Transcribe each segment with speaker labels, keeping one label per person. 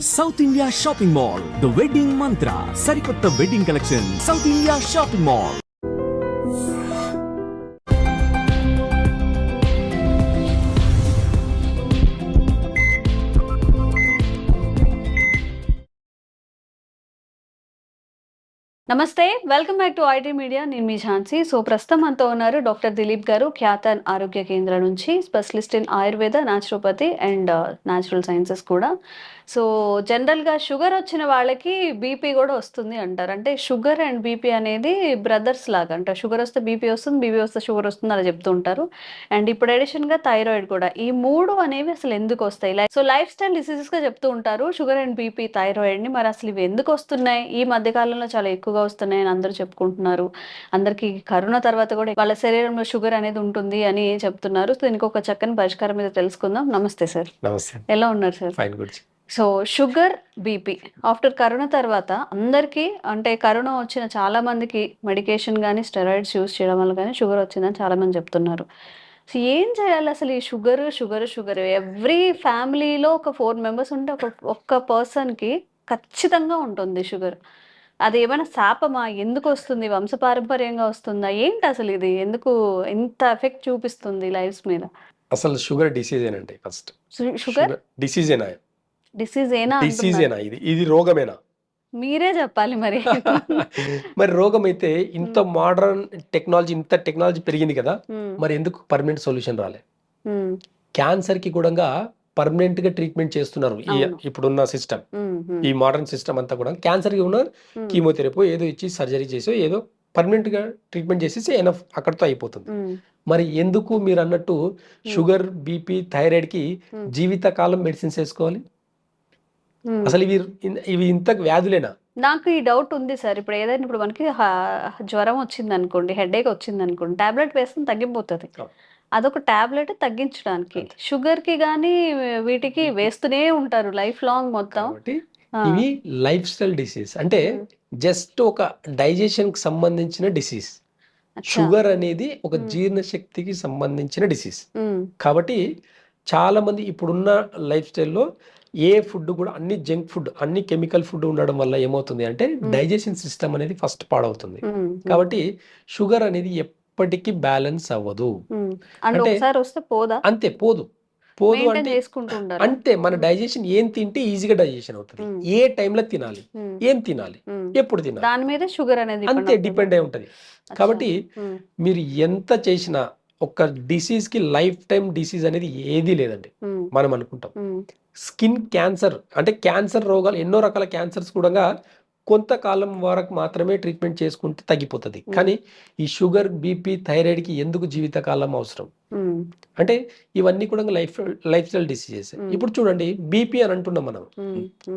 Speaker 1: South India shopping mall the wedding mantra సరికొత్త wedding collection South India shopping mall.
Speaker 2: నమస్తే, welcome back to IT media. నేను మీ Jhansi. So ప్రస్తుతం మనతో ఉన్నారు డాక్టర్ దిలీప్ గారు, ఖ్యాతన్ ఆరోగ్య కేంద్ర నుంచి, specialist in Ayurveda, naturopathy and natural sciences కూడా. సో జనరల్గా షుగర్ వచ్చిన వాళ్ళకి బీపీ కూడా వస్తుంది అంటారు. అంటే షుగర్ అండ్ బీపీ అనేది బ్రదర్స్ లాగా అంటారు. షుగర్ వస్తే బీపీ వస్తుంది, బీపీ వస్తే షుగర్ వస్తుంది అలా చెప్తూ ఉంటారు. అండ్ ఇప్పుడు అడిషన్గా థైరాయిడ్ కూడా. ఈ మూడు అనేవి అసలు ఎందుకు వస్తాయి? సో లైఫ్ స్టైల్ డిసీజెస్గా చెప్తూ ఉంటారు షుగర్ అండ్ బీపీ, థైరాయిడ్ని. మరి అసలు ఇవి ఎందుకు వస్తున్నాయి? ఈ మధ్యకాలంలో చాలా ఎక్కువగా వస్తున్నాయని అందరూ చెప్పుకుంటున్నారు. అందరికీ కరోనా తర్వాత కూడా వాళ్ళ శరీరంలో షుగర్ అనేది ఉంటుంది అని చెప్తున్నారు. సో దీనికి ఒక చక్కని పరిష్కారం మీద తెలుసుకుందాం. నమస్తే సార్.
Speaker 3: నమస్తే.
Speaker 2: ఎలా ఉన్నారు sir?
Speaker 3: Fine, good.
Speaker 2: So sugar, BP after corona తర్వాత అందరికీ, అంటే కరోనా వచ్చిన చాలా మందికి మెడికేషన్ కానీ స్టెరాయిడ్స్ యూస్ చేయడం వల్ల కానీ షుగర్ వచ్చిందని చాలా మంది చెప్తున్నారు. సో ఏం చేయాలి అసలు? ఈ షుగర్ ఎవ్రీ ఫ్యామిలీలో ఒక 4 మెంబర్స్ ఉంటే ఒక్క పర్సన్కి ఖచ్చితంగా ఉంటుంది షుగర్. అది ఏమైనా శాపమా? ఎందుకు వస్తుంది? వంశపారంపర్యంగా వస్తుందా? ఏంటి అసలు ఇది? ఎందుకు ఇంత ఎఫెక్ట్ చూపిస్తుంది లైఫ్స్ మీద?
Speaker 3: అసలు షుగర్ డిసీజేనండి. ఫస్ట్
Speaker 2: షుగర్
Speaker 3: డిసీజేనా?
Speaker 2: డిసీజేనా?
Speaker 3: డిసీజేనా? ఇది రోగమేనా?
Speaker 2: మీరే చెప్పాలి మరి.
Speaker 3: మరి రోగం అయితే ఇంత మోడర్న్ టెక్నాలజీ పెరిగింది కదా, మరి ఎందుకు పర్మనెంట్ సొల్యూషన్ రాలే? క్యాన్సర్ కి కూడా పర్మనెంట్ గా ట్రీట్మెంట్ చేస్తున్నారు ఇప్పుడున్న సిస్టమ్. ఈ మోడర్న్ సిస్టమ్ అంతా కూడా క్యాన్సర్ కి ఉన్న కీమోథెరపీ ఏదో ఇచ్చి సర్జరీ చేసి ఏదో పర్మనెంట్ గా ట్రీట్మెంట్ చేసేసి ఎనఫ్ అక్కడితో అయిపోతుంది. మరి ఎందుకు మీరు అన్నట్టు షుగర్, బీపీ, థైరాయిడ్ కి జీవితకాలం మెడిసిన్స్ వేసుకోవాలి? అసలు ఇవి ఇంత వ్యాధులేనా?
Speaker 2: నాకు ఈ డౌట్ ఉంది సార్. ఇప్పుడు మనకి జ్వరం వచ్చింది అనుకోండి, హెడేక్ వచ్చింది అనుకోండి, టాబ్లెట్ వేస్తే తగ్గిపోతుంది. అదొక టాబ్లెట్ తగ్గించడానికి. షుగర్ కి కానీ వీటికి వేస్తూనే ఉంటారు లైఫ్ లాంగ్ మొత్తం.
Speaker 3: ఇవి లైఫ్ స్టైల్ డిసీజ్. అంటే జస్ట్ ఒక డైజెషన్ కి సంబంధించిన డిసీజ్. షుగర్ అనేది ఒక జీర్ణ శక్తికి సంబంధించిన డిసీజ్. కాబట్టి చాలా మంది ఇప్పుడున్న లైఫ్ స్టైల్లో ఏ ఫుడ్ కూడా అన్ని జంక్ ఫుడ్, అన్ని కెమికల్ ఫుడ్ ఉండడం వల్ల ఏమవుతుంది అంటే డైజెషన్ సిస్టమ్ అనేది ఫస్ట్ పాడవుతుంది. కాబట్టి షుగర్ అనేది ఎప్పటికీ బ్యాలెన్స్ అవ్వదు. అంటే అంతే పోదు అంటే అంతే మన డైజెషన్ ఏం తింటే ఈజీగా డైజెషన్ అవుతుంది, ఏ టైంలో తినాలి, ఏం తినాలి, ఎప్పుడు తినాలి,
Speaker 2: దాని మీద షుగర్ అనేది
Speaker 3: అంతే డిపెండ్ అయి ఉంటది. కాబట్టి మీరు ఎంత చేసినా ఒక డిసీజ్ కి లైఫ్ టైం డిసీజ్ అనేది ఏదీ లేదండి. మనం అనుకుంటాం స్కిన్ క్యాన్సర్, అంటే క్యాన్సర్ రోగాలు ఎన్నో రకాల క్యాన్సర్స్ కూడా కొంతకాలం వరకు మాత్రమే ట్రీట్మెంట్ చేసుకుంటే తగ్గిపోతుంది. కానీ ఈ షుగర్, బీపీ, థైరాయిడ్ కి ఎందుకు జీవితకాలం అవసరం అంటే ఇవన్నీ కూడా లైఫ్ స్టైల్ డిసీజెస్. ఇప్పుడు చూడండి, బీపీ అని అంటున్నాం మనం.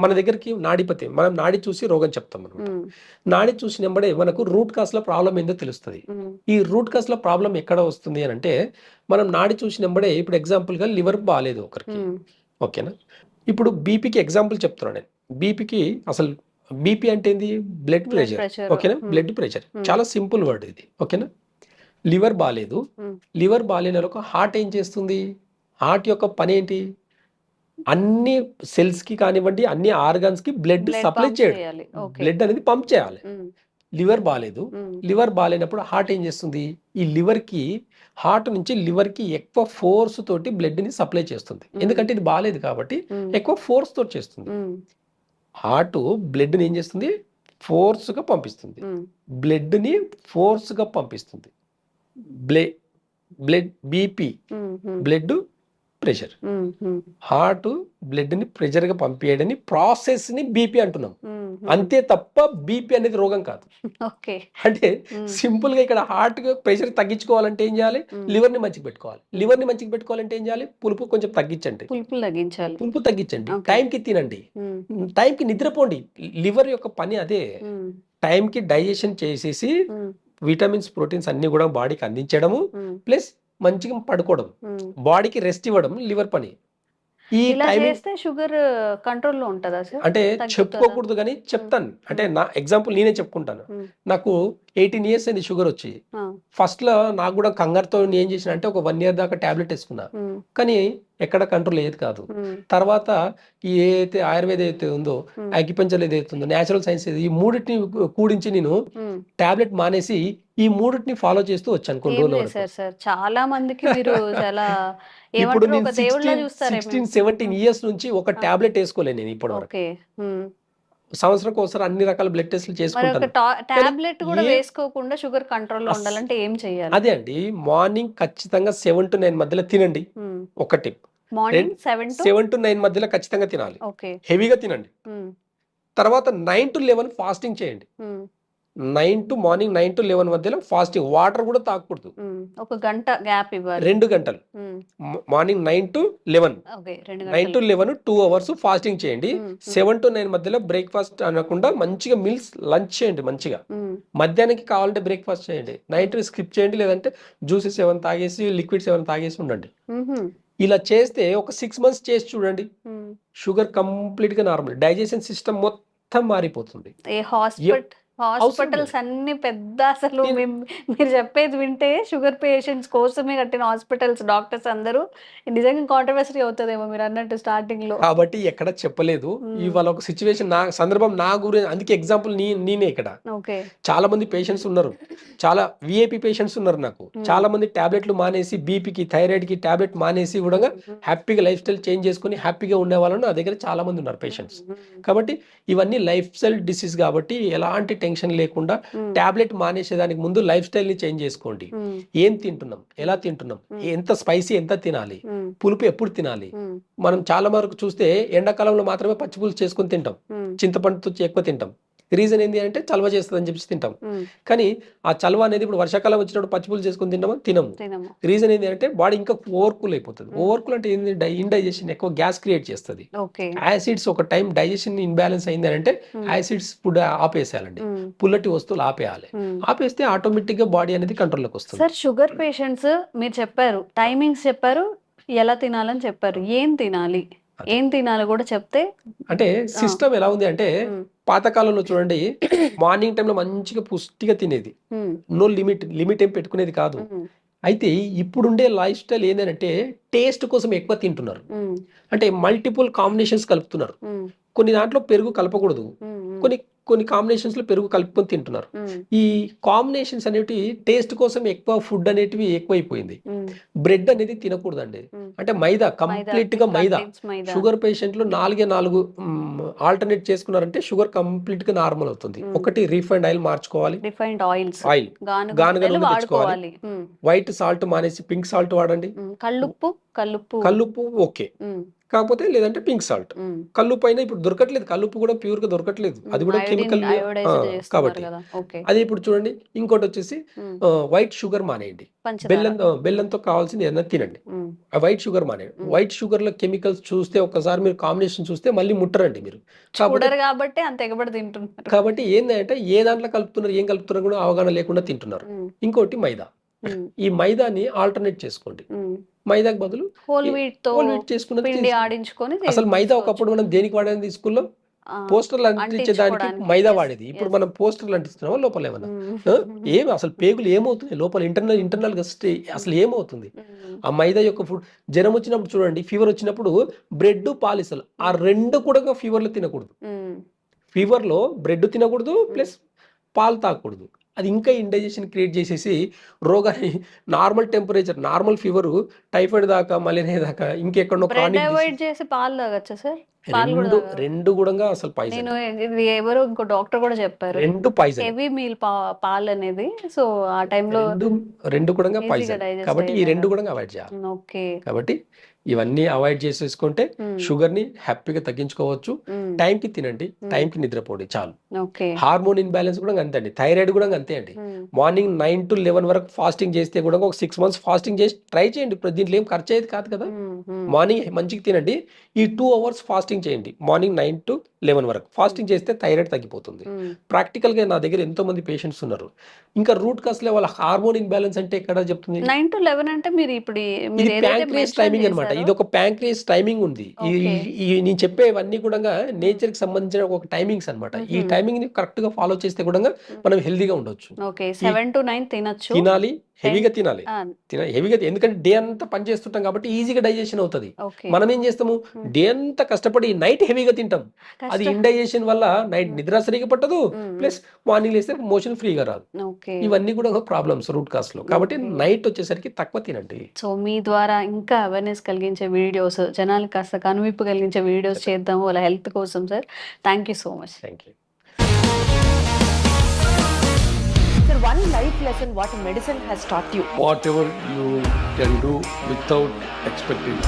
Speaker 3: మన దగ్గరికి నాడిపతి, మనం నాడి చూసి రోగం చెప్తాం అనమాట. నాడి చూసినప్పుడే మనకు రూట్ కాస్ లో ప్రాబ్లం ఏందో తెలుస్తుంది. ఈ రూట్ కాస్ లో ప్రాబ్లం ఎక్కడ వస్తుంది అని అంటే, మనం నాడి చూసినప్పుడే, ఇప్పుడు ఎగ్జాంపుల్ గా లివర్ బాగాలేదు ఒకరికి, ఓకేనా? ఇప్పుడు బీపీకి ఎగ్జాంపుల్ చెప్తున్నాను నేను. బీపీకి అసలు బీపీ అంటే ఏంది? బ్లడ్ ప్రెషర్, ఓకేనా? బ్లడ్ ప్రెషర్ చాలా సింపుల్ వర్డ్ ఇది, ఓకేనా? లివర్ బాగాలేదు, లివర్ బాగాలేని వాళ్ళకు హార్ట్ ఏం చేస్తుంది? హార్ట్ యొక్క పని ఏంటి? అన్ని సెల్స్ కి కానివ్వండి, అన్ని ఆర్గాన్స్ కి బ్లడ్ సప్లై చేయడం, బ్లడ్ అనేది పంప్ చేయాలి. లివర్ బాగాలేదు, లివర్ బాగాలేనప్పుడు హార్ట్ ఏం చేస్తుంది? ఈ లివర్ కి, హార్ట్ నుంచి లివర్ కి ఎక్కువ ఫోర్స్ తోటి బ్లడ్ ని సప్లై చేస్తుంది. ఎందుకంటే ఇది బాగాలేదు కాబట్టి ఎక్కువ ఫోర్స్ తోటి చేస్తుంది. హార్ట్ బ్లడ్ ని ఏం చేస్తుంది? ఫోర్స్ గా పంపిస్తుంది. బ్లడ్ ని ఫోర్స్ గా పంపిస్తుంది. Blood BP, blood pressure. Heart blood ని ప్రెషర్ గా పంపించడని ప్రాసెస్ ని బీపీ అంటున్నాం. అంతే తప్ప బీపీ అనేది రోగం కాదు. అంటే సింపుల్ గా ఇక్కడ హార్ట్ ప్రెషర్ తగ్గించుకోవాలంటే ఏం చేయాలి? లివర్ ని మంచిగా పెట్టుకోవాలి. లివర్ ని మంచిగా పెట్టుకోవాలంటే ఏం చేయాలి? పులుపు కొంచెం తగ్గించండి, పులుపు తగ్గించండి, టైంకి తినండి, టైంకి నిద్రపోండి. లివర్ యొక్క పని అదే. టైంకి డైజెషన్ చేసేసి విటమిన్స్, ప్రోటీన్స్ అన్ని కూడా బాడీకి అందించడము, ప్లస్ మంచిగా పడుకోవడం, బాడీకి రెస్ట్ ఇవ్వడం లివర్ పని. ఈ
Speaker 2: షుగర్ కంట్రోల్లో ఉంటుందా సార్?
Speaker 3: అంటే చెప్పుకోకూడదు కానీ చెప్తాను. అంటే నా ఎగ్జాంపుల్ నేనే చెప్పుకుంటాను. నాకు 18 years అయింది షుగర్ వచ్చి. ఫస్ట్ లో నాకు కూడా కంగారుతో ఏం చేసిన అంటే ఒక 1 year దాకా టాబ్లెట్ వేసుకున్నా. కానీ ఎక్కడ కంట్రోల్ ఏది కాదు. తర్వాత ఈ ఏదైతే ఆయుర్వేద అయితే ఉందో, అక్యుపంచర్ ఏదైతే ఉందో, న్యాచురల్ సైన్స్ ఈ మూడింటిని కూడించి నేను టాబ్లెట్ మానేసి ఈ మూడింటిని ఫాలో చేస్తూ వచ్చాను కొన్ని రోజుల వరకు.
Speaker 2: సార్ చాలా మందికి మీరు చాలా
Speaker 3: ఇప్పుడు
Speaker 2: ఏమంటారు
Speaker 3: నేను
Speaker 2: ఒక దేవుళ్ళ
Speaker 3: 16,
Speaker 2: చూస్తారేమో.
Speaker 3: 17 ఇయర్స్ నుంచి ఒక టాబ్లెట్ వేసుకోలేను నేను ఇప్పటి వరకు.
Speaker 2: ఓకే.
Speaker 3: సంవత్సరం ఒకసారి అన్ని రకాల బ్లడ్ టెస్ట్లు
Speaker 2: మరి ఒక
Speaker 3: చేసుకుంటాను.
Speaker 2: టాబ్లెట్ కూడా
Speaker 3: ఏ-
Speaker 2: వేసుకోకుండా షుగర్ కంట్రోల్లో ఉండాలంటే ఏం చేయాలి?
Speaker 3: అదే అండి, మార్నింగ్ ఖచ్చితంగా 7 to 9 మధ్యలో తినండి. ఒక టిప్,
Speaker 2: మార్నింగ్ 7 to
Speaker 3: 7 to 9 మధ్యలో ఖచ్చితంగా తినాలి.
Speaker 2: ఓకే.
Speaker 3: హెవీగా తినండి. తర్వాత 9 to 11 ఫాస్టింగ్ చేయండి. 9 to 11 మధ్యలో ఫాస్టింగ్. వాటర్ కూడా తాగకూడదు.
Speaker 2: ఒక గంట గ్యాప్ ఇవ్వాలి.
Speaker 3: 2 గంటలు. మార్నింగ్ 9 to 11,
Speaker 2: ఓకే 2
Speaker 3: 9 to
Speaker 2: గంటలు.
Speaker 3: 11 2 అవర్స్ ఫాస్టింగ్ చేయండి. 7 to 9 మధ్యలో బ్రేక్ఫాస్ట్ అనకుండా మంచిగా మీల్స్ లంచ్ చేయండి మంచిగా. మధ్యాహ్నానికి కావాలంటే బ్రేక్ఫాస్ట్ చేయండి. నైట్ స్కిప్ చేయండి, లేదంటే జ్యూసెస్ ఏమైనా తాగేసి లిక్విడ్స్ ఏమైనా తాగేసి ఉండండి. ఇలా చేస్తే ఒక 6 months చేసి చూడండి, షుగర్ కంప్లీట్ గా నార్మల్, డైజెషన్ సిస్టమ్ మొత్తం మారిపోతుంది.
Speaker 2: ఏ హాస్పిటల్స్ అన్ని పెద్ద అసలు మీరు చెప్పేది వింటే షుగర్ పేషెంట్స్ కోసమే కట్టిన హాస్పిటల్స్, డాక్టర్స్ అందరూ నిజంగా కాంట్రవర్సరీ అవుతుందేమో మీరు అన్నట్టు స్టార్టింగ్ లో.
Speaker 3: కాబట్టి ఎక్కడ చెప్పలేదు. ఇవాళ ఒక సిచ్యువేషన్, నా సందర్భం నా గురించి, అందుకే ఎగ్జాంపుల్ నేనే ఇక్కడ.
Speaker 2: ఓకే.
Speaker 3: చాలా మంది పేషెంట్స్ ఉన్నారు, చాలా విఐపి పేషెంట్స్ ఉన్నారు నాకు. చాలా మంది టాబ్లెట్లు మానేసి, బీపీకి థైరాయిడ్ కి టాబ్లెట్ మానేసి కూడా హ్యాపీగా లైఫ్ స్టైల్ చేంజ్ చేసుకుని హ్యాపీగా ఉండే వాళ్ళు నా దగ్గర చాలా మంది ఉన్నారు పేషెంట్స్. కాబట్టి ఇవన్నీ లైఫ్ స్టైల్ డిసీజ్ కాబట్టి ఎలాంటి టెన్షన్ లేకుండా టాబ్లెట్ మానేసేదానికి ముందు లైఫ్ స్టైల్ ని చేంజ్ చేసుకోండి. ఏం తింటున్నాం, ఎలా తింటున్నాం, ఎంత స్పైసీ ఎంత తినాలి, పులుపు ఎప్పుడు తినాలి. మనం చాలా వరకు చూస్తే ఎండాకాలంలో మాత్రమే పచ్చి పులుసు చేసుకుని తింటాం, చింతపండుతో ఎక్కువ తింటాం. రీజన్ ఏంటి అంటే చలవ చేస్తుంది అని చెప్పి తింటాం. కానీ ఆ చలవ అనేది ఇప్పుడు వర్షాకాలం వచ్చినప్పుడు పచ్చిపులు చేసుకుని తినమా, తినము. రీజన్ ఏంటి అంటే బాడీ ఇంకా ఓవర్కూల్ అయిపోతుంది. ఓవర్కూల్ అంటే ఏంటి, ఇండైజెషన్, ఎక్కువ గ్యాస్ క్రియేట్ చేస్తుంది. యాసిడ్స్ ఒక టైం డైజెషన్ ఇన్బ్యాలెన్స్ అయింది అంటే యాసిడ్స్ ఫుడ్ ఆపేసేయాలండి, పుల్లటి వస్తువులు ఆపేయాలి. ఆపేస్తే ఆటోమేటిక్ గా బాడీ అనేది కంట్రోల్లోకి వస్తుంది.
Speaker 2: సార్ షుగర్ పేషెంట్స్ మీరు చెప్పారు, టైమింగ్స్ చెప్పారు, ఎలా తినాలని చెప్పారు, ఏం తినాలి కూడా చెప్తే.
Speaker 3: అంటే సిస్టమ్ ఎలా ఉంది అంటే, పాతకాలంలో చూడండి మార్నింగ్ టైంలో మంచిగా పుష్టిగా తినేది, నో లిమిట్ ఏం పెట్టుకునేది కాదు. అయితే ఇప్పుడుండే లైఫ్ స్టైల్ ఏంటంటే టేస్ట్ కోసం ఎక్కువ తింటున్నారు. అంటే మల్టిపుల్ కాంబినేషన్స్ కలుపుతున్నారు. కొన్ని దాంట్లో పెరుగు కలపకూడదు, కొన్ని కాంబినేషన్స్ లో పెరుగు కలుపుకొని తింటున్నారు. ఈ కాంబినేషన్స్ అనేవి టేస్ట్ కోసం ఎక్కువ ఫుడ్ అనేటివి ఎక్కువైపోయింది. బ్రెడ్ అనేది తినకూడదండి. అంటే మైదా, కంప్లీట్ గా మైదా. షుగర్ పేషెంట్లు 4 ఆల్టర్నేట్ చేసుకున్నారంటే షుగర్ కంప్లీట్ గా నార్మల్ అవుతుంది. ఒకటి రీఫైండ్ ఆయిల్ మార్చుకోవాలి, ఆయిల్ గానుగ నూనె తెచ్చుకోవాలి, వైట్ సాల్ట్ మానేసి పింక్ సాల్ట్ వాడండి. కల్లుప్పు ఓకే, కాకపోతే లేదంటే పింక్ సాల్ట్. కల్లుప్పు అయినా ఇప్పుడు దొరకట్లేదు, కల్లుప్పు కూడా ప్యూర్ గా దొరకట్లేదు, అది కూడా కెమికల్ కాబట్టి. అదే ఇప్పుడు చూడండి, ఇంకోటి వచ్చేసి వైట్ షుగర్ మానేయండి, బెల్లంతో కావాల్సింది ఏదైనా తినండి. వైట్ షుగర్ మానేయండి. వైట్ షుగర్ లో కెమికల్స్ చూస్తే ఒక్కసారి మీరు కాంబినేషన్ చూస్తే మళ్ళీ ముట్టరండి మీరు. కాబట్టి ఏంటంటే ఏ దాంట్లో కలుపుతున్నారు, ఏం కలుపుతున్నారు కూడా అవగాహన లేకుండా తింటున్నారు. ఇంకోటి మైదా. ఈ మైదాని ఆల్టర్నేట్ చేసుకోండి. మైదాకు బదులు హోల్ వీట్ చేసుకున్నది. అసలు మైదా ఒకప్పుడు మనం దేనికి వాడేది స్కూల్లో, పోస్టర్లు అంటించేదానికి మైదా వాడేది. ఇప్పుడు మనం పోస్టర్లు అంటిస్తున్నామా లోపల ఏమన్నా? ఏమి అసలు పేగులు ఏమవుతుంది లోపల, ఇంటర్నల్ గా అసలు ఏమవుతుంది? ఆ మైదా యొక్క ఫుడ్. జ్వరం వచ్చినప్పుడు చూడండి, ఫీవర్ వచ్చినప్పుడు బ్రెడ్ పాలిసలు, ఆ రెండు కూడా ఫీవర్ లో తినకూడదు. ఫీవర్ లో బ్రెడ్ తినకూడదు, ప్లస్ పాలు తాగకూడదు. అది ఇంకా ఇండైజెషన్ క్రియేట్ చేసేసి రోగాన్ని, normal temperature, normal fever, typhoid దాకా, మలేరియా దాకా, ఇంకెక్కడో రెండు కూడా అసలు పాయిజన్.
Speaker 2: ఎవరో ఇంకో డాక్టర్ కూడా చెప్పారు,
Speaker 3: రెండు పాయిజన్,
Speaker 2: హెవీ మీల్ పాలు అనేది. సో ఆ టైంలో
Speaker 3: రెండు కూడా పాయిజన్. కాబట్టి ఈ రెండు కూడా అవాయిడ్ చేయాలి.
Speaker 2: ఓకే.
Speaker 3: కాబట్టి ఇవన్నీ అవాయిడ్ చేసేసుకుంటే షుగర్ ని హ్యాపీగా తగ్గించుకోవచ్చు. టైంకి తినండి, టైంకి నిద్రపోండి, చాలు. హార్మోన్ ఇన్బ్యాలెన్స్ కూడా అంతే అండి, థైరాయిడ్ కూడా అంతే అండి. మార్నింగ్ 9 to 11 వరకు ఫాస్టింగ్ చేస్తే కూడా ఒక 6 months ఫాస్టింగ్ చేసి ట్రై చేయండి. దీంట్లో ఏం ఖర్చు అయ్యేది కాదు కదా. మార్నింగ్ మంచిగా తినండి, ఈ 2 hours ఫాస్టింగ్ చేయండి. మార్నింగ్ 9 to 11 వరకు ఫాస్టింగ్ చేస్తే థైరాయిడ్ తగ్గిపోతుంది. ప్రాక్టికల్ గా నా దగ్గర ఎంతో మంది పేషెంట్స్ ఉన్నారు. ఇంకా రూట్ కాస్ వాళ్ళ హార్మోన్ ఇన్బ్యాలెన్స్ అంటే ఎక్కడ చెప్తుంది?
Speaker 2: 9 to 11 అంటే మీరు ఇప్పుడు
Speaker 3: ప్యాంక్రియాస్ టైమింగ్ అనమాట. ఇది ఒక ప్యాంక్రియస్ టైమింగ్ ఉంది. ఈ నేను చెప్పేవన్నీ కూడా నేచర్ కి సంబంధించిన ఒక టైమింగ్స్ అన్నమాట. ఈ టైమింగ్ ని కరెక్ట్ గా ఫాలో చేస్తే కూడా మనం హెల్దీగా ఉండొచ్చు.
Speaker 2: ఓకే 7 to 9 తినొచ్చు.
Speaker 3: తినాలి, హెవీగా తినాలి. హెవీగా ఎందుకంటే డే అంతా పని చేస్తుంటాం కాబట్టి ఈజీగా డైజెషన్ అవుతుంది. మనం ఏం చేస్తాము, డే అంతా కష్టపడి నైట్ హెవీగా తింటాం. అది ఇండైజెషన్ వల్ల నైట్ నిద్ర సరిగా పట్టదు, ప్లస్ మార్నింగ్ లేస్తే మోషన్ ఫ్రీగా రాదు. ఇవన్నీ కూడా ప్రాబ్లమ్స్ రూట్ కాస్ లో. కాబట్టి నైట్ వచ్చేసరికి తక్కువ తినండి.
Speaker 2: సో మీ ద్వారా ఇంకా అవేర్నెస్ కలిగించే వీడియోస్, జనాలకు కాస్త కనువిప్పు కలిగించే వీడియోస్ చేద్దాము వాళ్ళ హెల్త్ కోసం sir. Thank you so much.
Speaker 3: Thank you.
Speaker 4: Sir, one life lesson what medicine has taught you.
Speaker 5: Whatever you can do without expecting.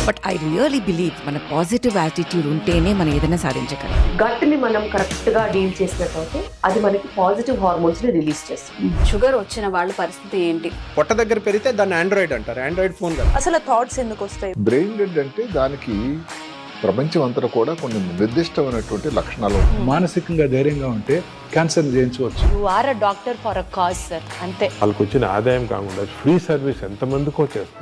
Speaker 6: But I really believe మన పాజిటివ్ యాటిట్యూడ్ ఉంటేనే మనం ఏదైనా సాధించగలం.
Speaker 4: గట్ని మనం కరెక్ట్ గా డీల్ చేసినట్లయితే అది మనకి పాజిటివ్ హార్మోన్స్ ని రిలీజ్ చేస్తుంది.
Speaker 2: షుగర్ వచ్చిన వాళ్ళ పరిస్థితి ఏంటి?
Speaker 7: పొట్ట దగ్గర పెరిగితే దాన్ని ఆండ్రాయిడ్ అంటారు. ఆండ్రాయిడ్ ఫోన్ కదా.
Speaker 4: అసలు థాట్స్ ఎందుకు వస్తాయి?
Speaker 8: బ్రెయిన్ డెడ్ అంటే దానికి ప్రపంచం అంతా కూడా కొన్ని నిర్దిష్టమైనటువంటి లక్షణాలు.
Speaker 9: మానసికంగా ధైర్యంగా ఉంటే క్యాన్సర్ జయించవచ్చు.
Speaker 4: You are a doctor for a cause sir, అంతే.
Speaker 10: వాళ్ళకి వచ్చిన ఆదాయం కాకుండా ఫ్రీ సర్వీస్ ఎంతమందికో చేస్తారు.